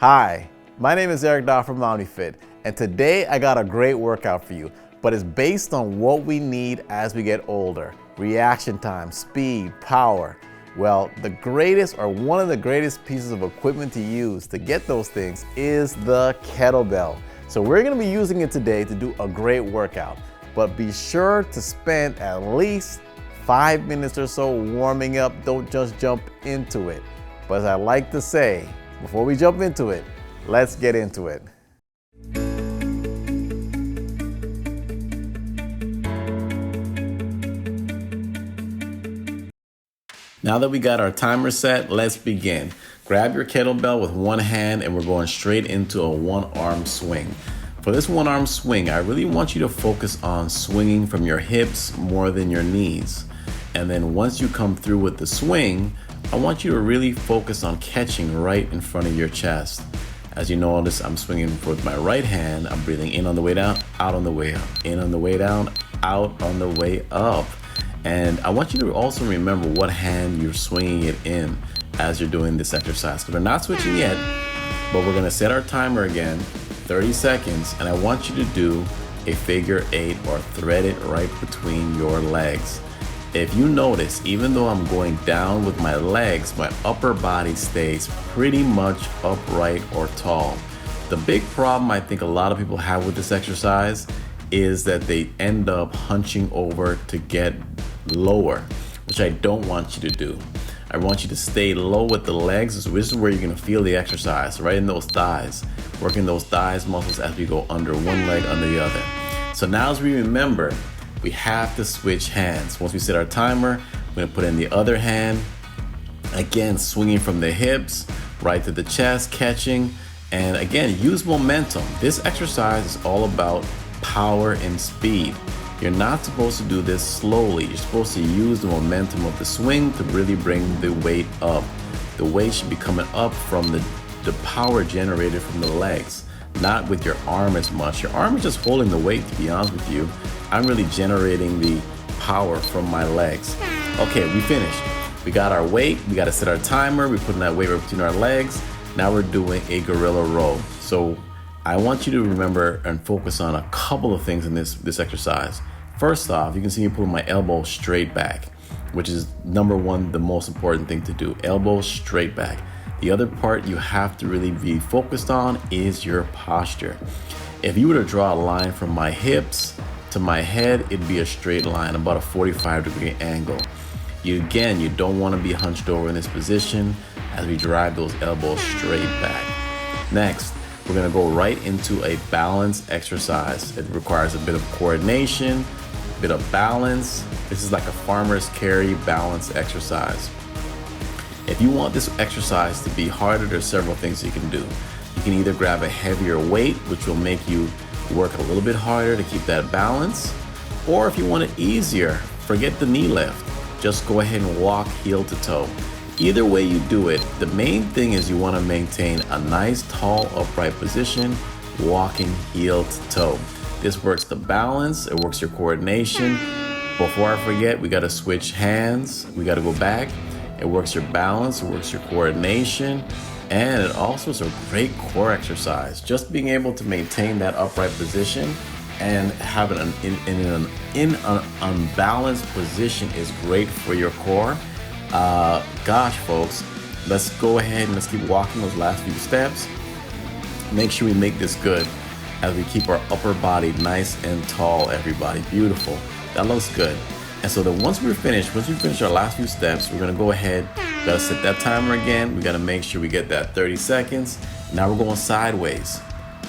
Hi, my name is Eric Daw from OmniFit, and today I got a great workout for you, but it's based on what we need as we get older. Reaction time, speed, power. Well, the greatest or one of the greatest pieces of equipment to use to get those things is the kettlebell. So we're gonna be using it today to do a great workout, but be sure to spend at least 5 minutes or so warming up. Don't just jump into it. But as I like to say, before we jump into it, let's get into it. Now that we got our timer set, let's begin. Grab your kettlebell with one hand and we're going straight into a one-arm swing. For this one-arm swing, I really want you to focus on swinging from your hips more than your knees. And then once you come through with the swing, I want you to really focus on catching right in front of your chest. As you notice, I'm swinging with my right hand. I'm breathing in on the way down, out on the way up, in on the way down, out on the way up. And I want you to also remember what hand you're swinging it in as you're doing this exercise. Because we're not switching yet, but we're gonna set our timer again, 30 seconds, and I want you to do a figure 8 or thread it right between your legs. If you notice, even though I'm going down with my legs, my upper body stays pretty much upright or tall. The big problem I think a lot of people have with this exercise is that they end up hunching over to get lower, which I don't want you to do. I want you to stay low with the legs. This is where you're gonna feel the exercise, right in those thighs, working those thighs muscles as we go under one leg, under the other. So now as we remember, we have to switch hands. Once we set our timer, we're gonna put in the other hand. Again, swinging from the hips, right to the chest, catching, and again, use momentum. This exercise is all about power and speed. You're not supposed to do this slowly. You're supposed to use the momentum of the swing to really bring the weight up. The weight should be coming up from the power generated from the legs, not with your arm as much. Your arm is just holding the weight, to be honest with you. I'm really generating the power from my legs. Okay, we finished. We got our weight, we gotta set our timer, we're putting that weight right between our legs. Now we're doing a gorilla row. So I want you to remember and focus on a couple of things in this exercise. First off, you can see me pulling my elbow straight back, which is number one, the most important thing to do. Elbow straight back. The other part you have to really be focused on is your posture. If you were to draw a line from my hips to my head, it'd be a straight line, about a 45-degree angle. You don't want to be hunched over in this position as we drive those elbows straight back. Next, we're going to go right into a balance exercise. It requires a bit of coordination, a bit of balance. This is like a farmer's carry balance exercise. If you want this exercise to be harder, there's several things you can do. You can either grab a heavier weight, which will make you work a little bit harder to keep that balance. Or if you want it easier, forget the knee lift. Just go ahead and walk heel to toe. Either way you do it, the main thing is you want to maintain a nice, tall, upright position, walking heel to toe. This works the balance, it works your coordination. Before I forget, we got to switch hands. We got to go back. It works your balance, it works your coordination, and it also is a great core exercise. Just being able to maintain that upright position and have it in an unbalanced position is great for your core. Gosh, folks, let's go ahead and let's keep walking those last few steps. Make sure we make this good as we keep our upper body nice and tall, everybody. Beautiful. That looks good. And so that once we finish our last few steps, we're gonna go ahead, we gotta set that timer again. We gotta make sure we get that 30 seconds. Now we're going sideways.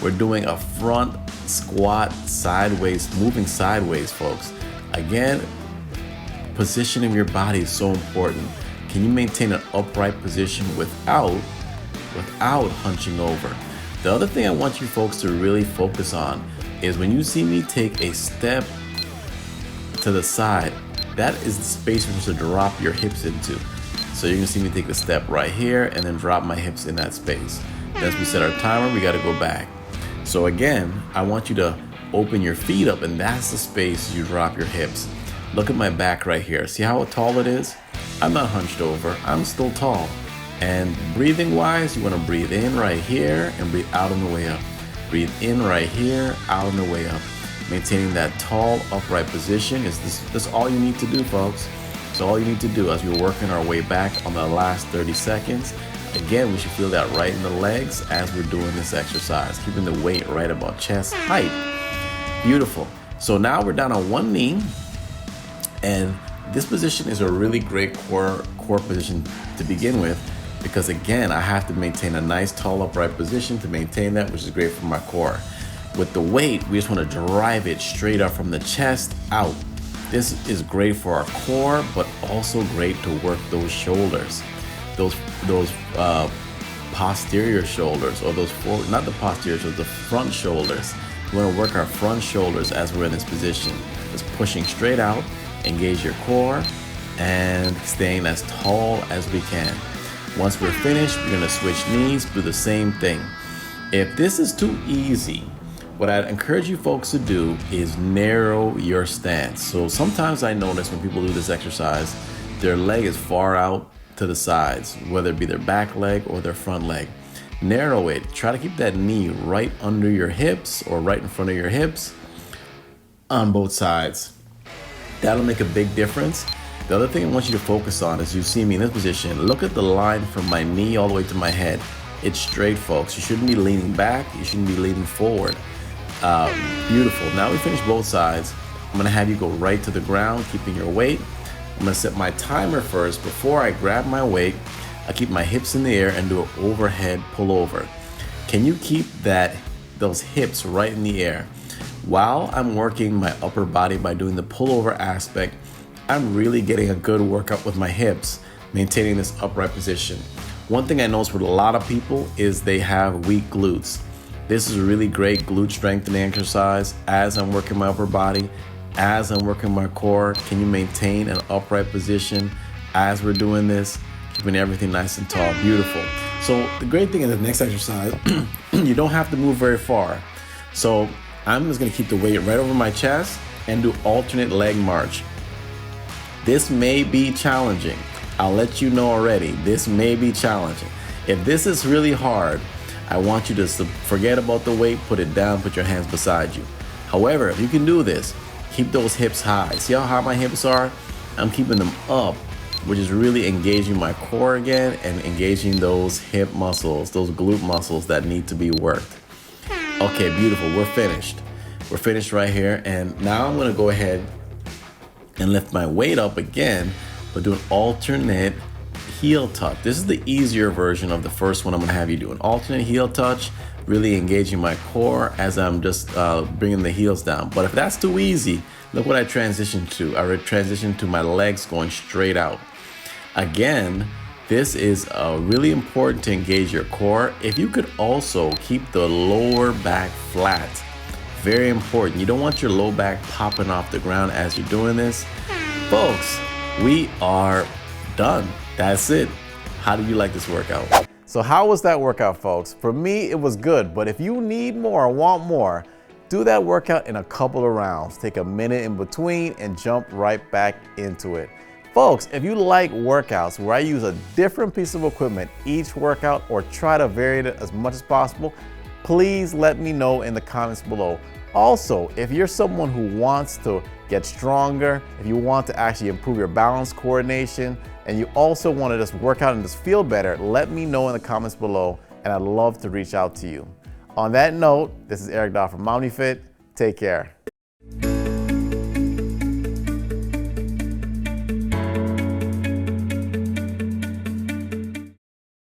We're doing a front squat sideways, moving sideways, folks. Again, positioning your body is so important. Can you maintain an upright position without hunching over? The other thing I want you folks to really focus on is when you see me take a step to the side, that is the space you're supposed to drop your hips into. So you're gonna see me take a step right here and then drop my hips in that space. As we set our timer, we gotta go back. So again, I want you to open your feet up, and that's the space you drop your hips. Look at my back right here. See how tall it is? I'm not hunched over, I'm still tall. And breathing wise, you want to breathe in right here and breathe out on the way up. Breathe in right here, out on the way up. Maintaining that tall, upright position is this all you need to do, folks. It's all you need to do as we're working our way back on the last 30 seconds. Again, we should feel that right in the legs as we're doing this exercise, keeping the weight right about chest height. Beautiful. So now we're down on one knee, and this position is a really great core position to begin with, because again, I have to maintain a nice tall upright position to maintain that, which is great for my core. With the weight, we just want to drive it straight up from the chest out. This is great for our core, but also great to work those shoulders, those posterior shoulders, or those not the posterior shoulders, the front shoulders. We want to work our front shoulders as we're in this position. Just pushing straight out, engage your core, and staying as tall as we can. Once we're finished, we're going to switch knees, do the same thing. If this is too easy, what I'd encourage you folks to do is narrow your stance. So sometimes I notice when people do this exercise, their leg is far out to the sides, whether it be their back leg or their front leg. Narrow it. Try to keep that knee right under your hips or right in front of your hips on both sides. That'll make a big difference. The other thing I want you to focus on is, you see me in this position, look at the line from my knee all the way to my head. It's straight, folks. You shouldn't be leaning back. You shouldn't be leaning forward. Beautiful. Now we finished both sides. I'm going to have you go right to the ground, keeping your weight. I'm going to set my timer first. Before I grab my weight, I keep my hips in the air and do an overhead pullover. Can you keep those hips right in the air? While I'm working my upper body by doing the pullover aspect, I'm really getting a good workout with my hips, maintaining this upright position. One thing I notice with a lot of people is they have weak glutes. This is a really great glute strengthening exercise as I'm working my upper body, as I'm working my core. Can you maintain an upright position as we're doing this? Keeping everything nice and tall. Beautiful. So the great thing in the next exercise, you don't have to move very far. So I'm just going to keep the weight right over my chest and do alternate leg march. This may be challenging. I'll let you know already. This may be challenging. If this is really hard, I want you to forget about the weight, put it down, put your hands beside you. However, if you can do this, keep those hips high. See how high my hips are? I'm keeping them up, which is really engaging my core again and engaging those hip muscles, those glute muscles that need to be worked. Okay, beautiful. We're finished. We're finished right here. And now I'm going to go ahead and lift my weight up again, but do an alternate heel touch. This is the easier version of the first one. I'm going to have you do an alternate heel touch, really engaging my core as I'm just bringing the heels down. But if that's too easy, look what I transitioned to. I transitioned to my legs going straight out. Again, this is really important to engage your core. If you could also keep the lower back flat, very important. You don't want your low back popping off the ground as you're doing this. Folks, we are done. That's it. How do you like this workout? So how was that workout, folks? For me, it was good, but if you need more or want more, do that workout in a couple of rounds. Take a minute in between and jump right back into it. Folks, if you like workouts where I use a different piece of equipment each workout or try to vary it as much as possible, please let me know in the comments below. Also, if you're someone who wants to get stronger, if you want to actually improve your balance coordination, and you also want to just work out and just feel better, let me know in the comments below, and I'd love to reach out to you. On that note, this is Eric Daw from OmniFit. Take care.